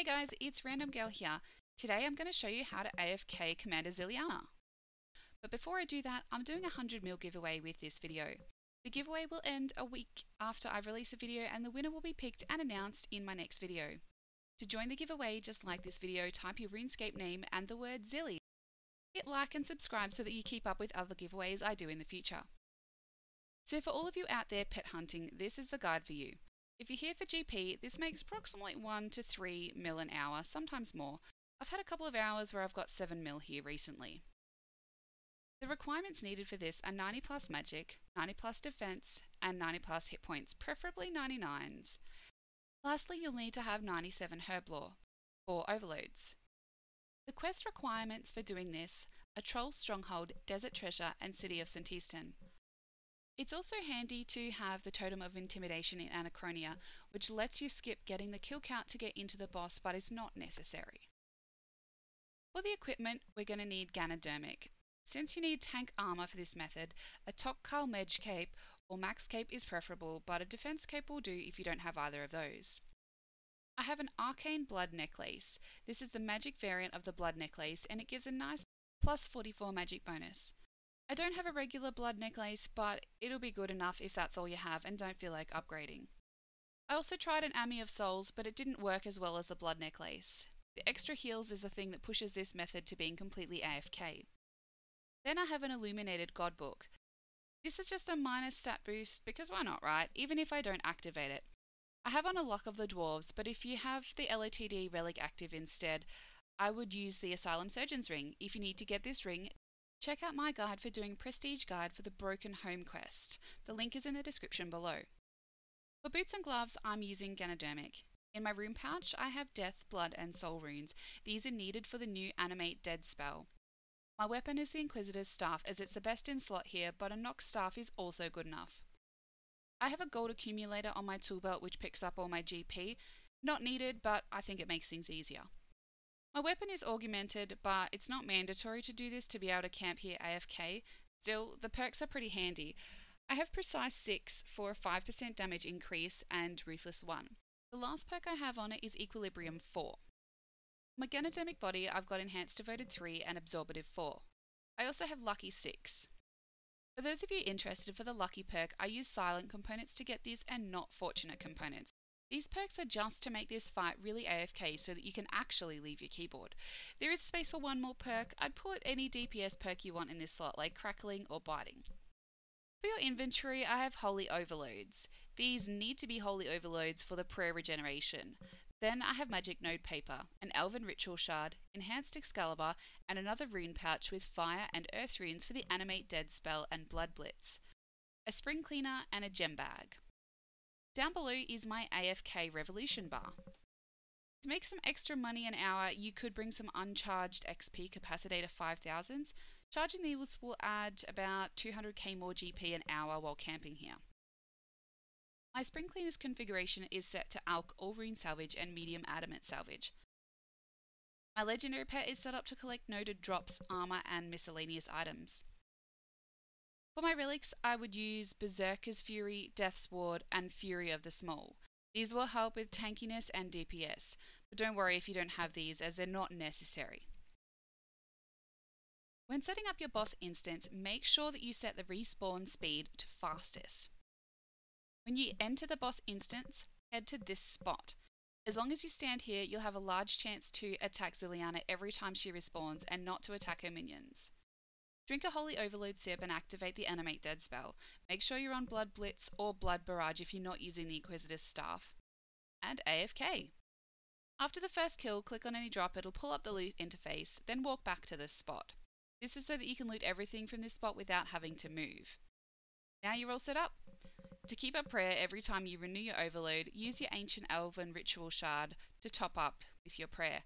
Hey guys, it's Random Girl here. Today I'm going to show you how to AFK Commander Zilyana. But before I do that, I'm doing a 100 mil giveaway with this video. The giveaway will end a week after I've released a video and the winner will be picked and announced in my next video. To join the giveaway, just like this video, type your RuneScape name and the word Zilly. Hit like and subscribe so that you keep up with other giveaways I do in the future. So for all of you out there pet hunting, this is the guide for you. If you're here for GP, this makes approximately 1 to 3 mil an hour, sometimes more. I've had a couple of hours where I've got 7 mil here recently. The requirements needed for this are 90 plus magic, 90 plus defense, and 90 plus hit points, preferably 99s. Lastly, you'll need to have 97 herb lore, 4 overloads. The quest requirements for doing this are Troll Stronghold, Desert Treasure, and City of St. Easton. It's also handy to have the Totem of Intimidation in Anachronia, which lets you skip getting the kill count to get into the boss but is not necessary. For the equipment, we're going to need Ganodermic. Since you need tank armor for this method, a Tok'Karl Medj cape or max cape is preferable, but a defense cape will do if you don't have either of those. I have an Arcane Blood Necklace. This is the magic variant of the Blood Necklace and it gives a nice plus 44 magic bonus. I don't have a regular blood necklace, but it'll be good enough if that's all you have and don't feel like upgrading. I also tried an Ami of Souls, but it didn't work as well as the blood necklace. The extra heals is the thing that pushes this method to being completely AFK. Then I have an Illuminated God Book. This is just a minor stat boost, because why not, right? Even if I don't activate it. I have on a Luck of the Dwarves, but if you have the LOTD relic active instead, I would use the Asylum Surgeon's Ring. If you need to get this ring, check out my guide for doing Prestige Guide for the Broken Home quest. The link is in the description below. For boots and gloves, I'm using Ganodermic. In my rune pouch, I have Death, Blood, and Soul runes. These are needed for the new Animate Dead spell. My weapon is the Inquisitor's Staff as it's the best in slot here, but a Nox Staff is also good enough. I have a gold accumulator on my tool belt which picks up all my GP. Not needed, but I think it makes things easier. My weapon is augmented, but it's not mandatory to do this to be able to camp here AFK. Still, the perks are pretty handy. I have Precise 6 for a 5% damage increase and Ruthless 1. The last perk I have on it is Equilibrium 4. My Ganodermic body, I've got Enhanced Devoted 3 and Absorbative 4. I also have Lucky 6. For those of you interested for the Lucky perk, I use Silent components to get this and not Fortunate components. These perks are just to make this fight really AFK so that you can actually leave your keyboard. There is space for one more perk. I'd put any DPS perk you want in this slot, like Crackling or Biting. For your inventory, I have Holy Overloads. These need to be Holy Overloads for the prayer regeneration. Then I have Magic Node Paper, an Elven Ritual Shard, Enhanced Excalibur, and another rune pouch with Fire and Earth runes for the Animate Dead spell and Blood Blitz, a Spring Cleaner, and a Gem Bag. Down below is my AFK Revolution bar. To make some extra money an hour, you could bring some uncharged XP Capacitator 5000s. Charging these will add about 200k more GP an hour while camping here. My Spring Cleaner's configuration is set to Alk All Rune Salvage and Medium Adamant Salvage. My Legendary Pet is set up to collect noted drops, armor, and miscellaneous items. For my relics, I would use Berserker's Fury, Death's Ward, and Fury of the Small. These will help with tankiness and DPS, but don't worry if you don't have these as they're not necessary. When setting up your boss instance, make sure that you set the respawn speed to fastest. When you enter the boss instance, head to this spot. As long as you stand here, you'll have a large chance to attack Zilyana every time she respawns and not to attack her minions. Drink a Holy Overload sip and activate the Animate Dead spell. Make sure you're on Blood Blitz or Blood Barrage if you're not using the Inquisitor's Staff. And AFK. After the first kill, click on any drop, it'll pull up the loot interface, then walk back to this spot. This is so that you can loot everything from this spot without having to move. Now you're all set up. To keep up prayer every time you renew your overload, use your Ancient Elven Ritual Shard to top up with your prayer.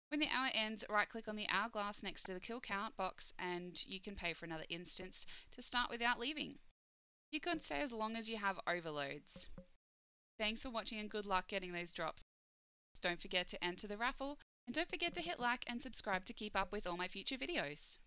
When the hour ends, right-click on the hourglass next to the kill count box and you can pay for another instance to start without leaving. You can stay as long as you have overloads. Thanks for watching and good luck getting those drops. Don't forget to enter the raffle and don't forget to hit like and subscribe to keep up with all my future videos.